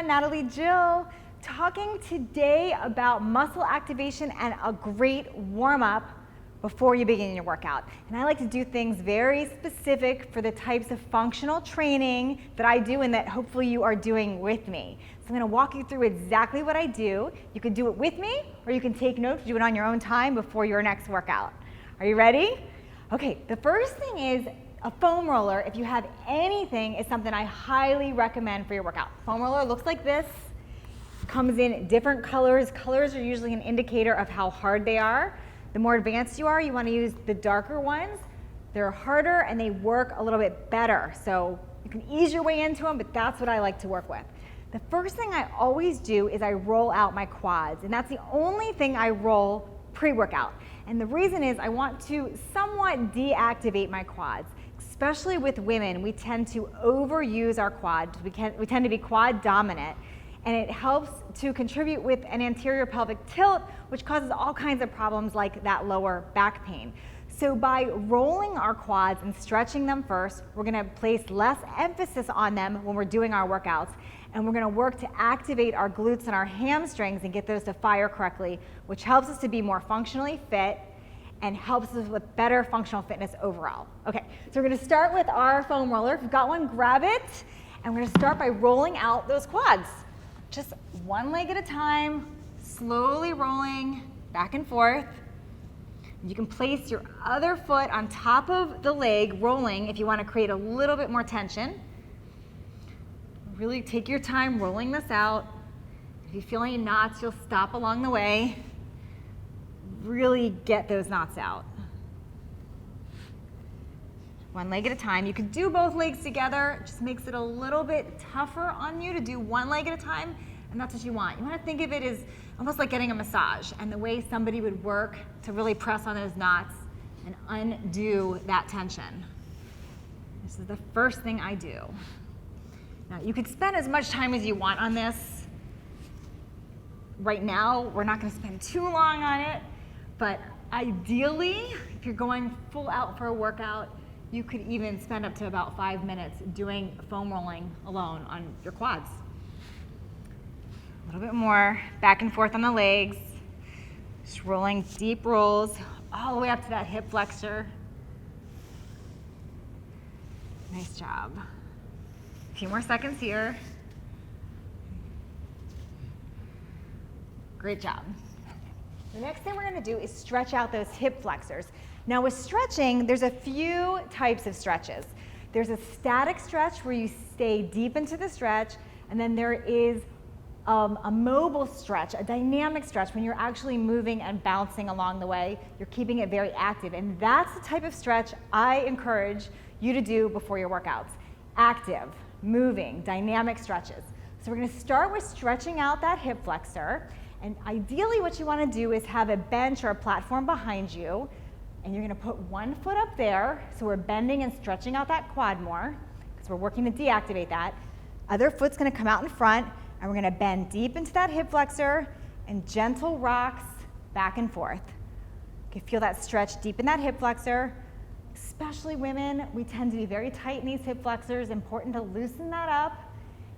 everyone, Natalie Jill, talking today about muscle activation and a great warm-up before you begin your workout. And I like to do things very specific for the types of functional training that I do and that hopefully you are doing with me. So I'm gonna walk you through exactly what I do. You can do it with me, or you can take notes, do it on your own time before your next workout. Are you ready? Okay, the first thing is a foam roller, if you have anything, is something I highly recommend for your workout. Foam roller looks like this, comes in different colors. Colors are usually an indicator of how hard they are. The more advanced you are, you want to use the darker ones. They're harder and they work a little bit better. So you can ease your way into them, but that's what I like to work with. The first thing I always do is I roll out my quads, and that's the only thing I roll pre-workout. And the reason is I want to somewhat deactivate my quads. Especially with women, we tend to overuse our quads. We tend to be quad dominant, and it helps to contribute with an anterior pelvic tilt, which causes all kinds of problems like that lower back pain. So by rolling our quads and stretching them first, we're gonna place less emphasis on them when we're doing our workouts, and we're gonna work to activate our glutes and our hamstrings and get those to fire correctly, which helps us to be more functionally fit and helps us with better functional fitness overall. Okay, so we're gonna start with our foam roller. If you've got one, grab it, and we're gonna start by rolling out those quads. Just one leg at a time, slowly rolling back and forth. You can place your other foot on top of the leg, rolling if you wanna create a little bit more tension. Really take your time rolling this out. If you feel any knots, you'll stop along the way. Really get those knots out. One leg at a time. You could do both legs together. It just makes it a little bit tougher on you to do one leg at a time, and that's what you want. You want to think of it as almost like getting a massage, and the way somebody would work to really press on those knots and undo that tension. This is the first thing I do. Now, you could spend as much time as you want on this. Right now, we're not going to spend too long on it. But ideally, if you're going full out for a workout, you could even spend up to about 5 minutes doing foam rolling alone on your quads. A little bit more, back and forth on the legs. Just rolling deep rolls all the way up to that hip flexor. Nice job. A few more seconds here. Great job. The next thing we're gonna do is stretch out those hip flexors. Now with stretching, there's a few types of stretches. There's a static stretch where you stay deep into the stretch, and then there is a mobile stretch, a dynamic stretch, when you're actually moving and bouncing along the way. You're keeping it very active, and that's the type of stretch I encourage you to do before your workouts. Active, moving, dynamic stretches. So we're gonna start with stretching out that hip flexor. And ideally what you want to do is have a bench or a platform behind you, and you're going to put one foot up there, so we're bending and stretching out that quad more, because we're working to deactivate that. Other foot's going to come out in front, and we're going to bend deep into that hip flexor and gentle rocks back and forth. You can feel that stretch deep in that hip flexor. Especially women, we tend to be very tight in these hip flexors. Important to loosen that up.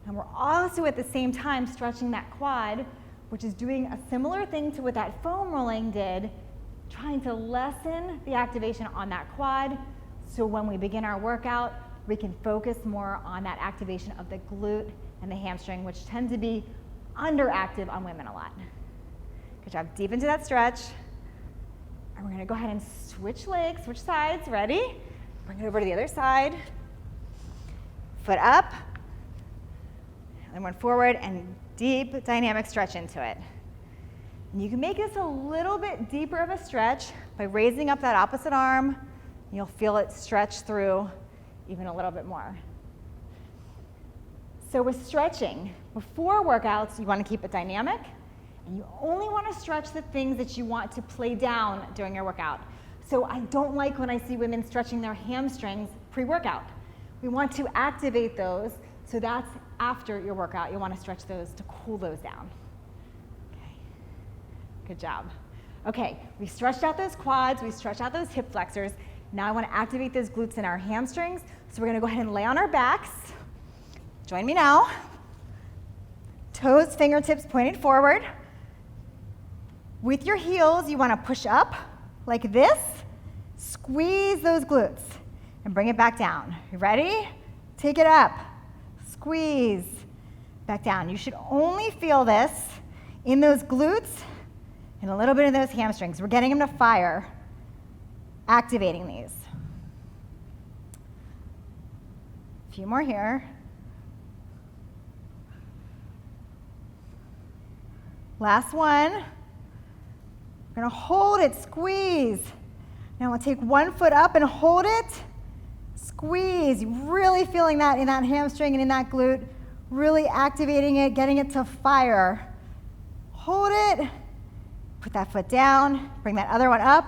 And we're also at the same time stretching that quad, which is doing a similar thing to what that foam rolling did, trying to lessen the activation on that quad, so when we begin our workout, we can focus more on that activation of the glute and the hamstring, which tend to be underactive on women a lot. Good job, deep into that stretch. And we're gonna go ahead and switch legs, switch sides, ready? Bring it over to the other side. Foot up, and one forward, and deep dynamic stretch into it. And you can make this a little bit deeper of a stretch by raising up that opposite arm. You'll feel it stretch through even a little bit more. So with stretching, before workouts, you want to keep it dynamic, and you only want to stretch the things that you want to play down during your workout. So I don't like when I see women stretching their hamstrings pre-workout. We want to activate those, so that's after your workout. You'll want to stretch those to cool those down. Okay, good job. Okay, we stretched out those quads, we stretched out those hip flexors. Now I want to activate those glutes and our hamstrings. So we're going to go ahead and lay on our backs. Join me now. Toes, fingertips pointed forward. With your heels, you want to push up like this. Squeeze those glutes and bring it back down. You ready? Take it up. Squeeze. Back down. You should only feel this in those glutes and a little bit in those hamstrings. We're getting them to fire, activating these. A few more here. Last one. We're going to hold it, squeeze. Now we'll take one foot up and hold it. Squeeze. You're really feeling that in that hamstring and in that glute. Really activating it, getting it to fire. Hold it. Put that foot down. Bring that other one up.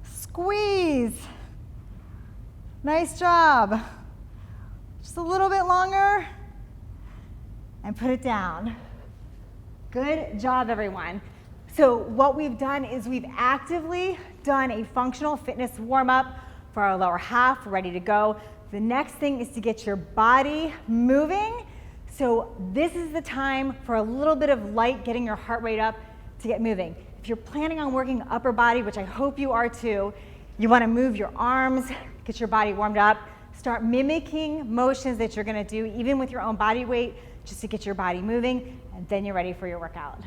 Squeeze. Nice job. Just a little bit longer. And put it down. Good job, everyone. So what we've done is we've actively done a functional fitness warm-up for our lower half, ready to go. The next thing is to get your body moving. So this is the time for a little bit of light, getting your heart rate up to get moving. If you're planning on working upper body, which I hope you are too, you want to move your arms, get your body warmed up, start mimicking motions that you're going to do even with your own body weight just to get your body moving, and then you're ready for your workout.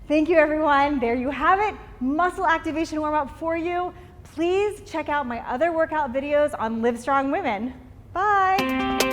Thank you, everyone. There you have it. Muscle activation warm-up for you. Please check out my other workout videos on Live Strong Women. Bye.